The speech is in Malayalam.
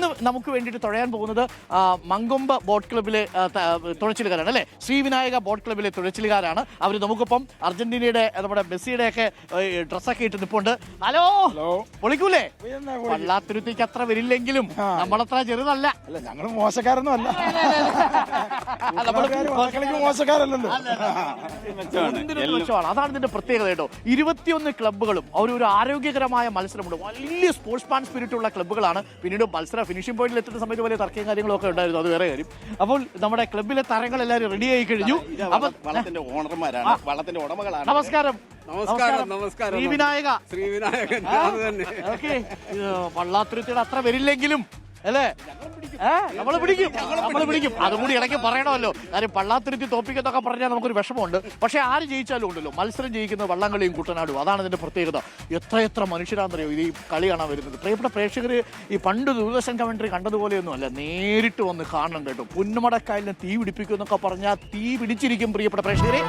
ഇന്ന് നമുക്ക് വേണ്ടിയിട്ട് തുഴയാൻ പോകുന്നത് മങ്കൊമ്പ് ബോട്ട് ക്ലബിലെ തുഴച്ചിലുകാരാണ് അല്ലേ. ശ്രീവിനായക ബോട്ട് ക്ലബിലെ തുഴച്ചിലുകാരാണ് അവർ. നമുക്കിപ്പം അർജന്റീനയുടെ നമ്മുടെ മെസ്സിയുടെ ഒക്കെ ഡ്രസ്സൊക്കെ ഇട്ട് നിൽപ്പുണ്ട്. ഹലോ, പൊളിക്കൂലേ? പള്ളാത്തുരുത്തിക്ക് അത്ര വരില്ലെങ്കിലും നമ്മളത്ര ചെറുതല്ല. ഞങ്ങൾ മോശക്കാരൊന്നും അല്ല, മോശക്കാരല്ലല്ലോ. അതാണ് ഇതിന്റെ പ്രത്യേകത കേട്ടോ. 21 ക്ലബ്ബുകളും ഒരു ആരോഗ്യകരമായ മത്സരമുണ്ട്. വലിയ സ്പോർട്സ്മാൻ സ്പിരിറ്റ് ഉള്ള ക്ലബ്ബുകളാണ്. പിന്നീട് മത്സര ഫിനിഷിംഗ് പോയിന്റിൽ എത്തുന്ന സമയത്ത് വലിയ തർക്കവും കാര്യങ്ങളൊക്കെ ഉണ്ടായിരുന്നു, അത് വേറെ കാര്യം. അപ്പോൾ നമ്മുടെ ക്ലബ്ബിലെ താരങ്ങൾ എല്ലാവരും റെഡി ആയി കഴിഞ്ഞു. അപ്പൊ വള്ളത്തിന്റെ ഓണർമാരാണ്, വള്ളത്തിന്റെ ഉടമകളാണ്. നമസ്കാരം. ശ്രീവിനായകൻ വള്ളാത്തുരുത്തിയുടെ അത്ര വരില്ലെങ്കിലും അല്ലേ നമ്മള് പിടിക്കും. അതും കൂടി ഇടയ്ക്ക് പറയണമല്ലോ. കാര്യം പള്ളാത്തുരുത്തി തോപ്പിക്കെന്നൊക്കെ പറഞ്ഞാൽ നമുക്കൊരു വിഷമമുണ്ട്. പക്ഷെ ആര് ജയിച്ചാലും ഉണ്ടല്ലോ, മത്സരം ജയിക്കുന്ന വള്ളംകളിയും കുട്ടനാടും. അതാണ് ഇതിന്റെ പ്രത്യേകത. എത്ര മനുഷ്യരാണെന്നറിയോ ഇത് ഈ കളി കാണാൻ വരുന്നത്. പ്രിയപ്പെട്ട പ്രേക്ഷകർ ഈ പണ്ട് ദൂരദർശൻ കമന്ററി കണ്ടതുപോലെയൊന്നും അല്ല, നേരിട്ട് വന്ന് കാണണം കേട്ടോ. പുന്നമടക്കായലിനെ തീ പിടിപ്പിക്കും എന്നൊക്കെ പറഞ്ഞാൽ തീ പിടിച്ചിരിക്കും പ്രിയപ്പെട്ട പ്രേക്ഷകരെ.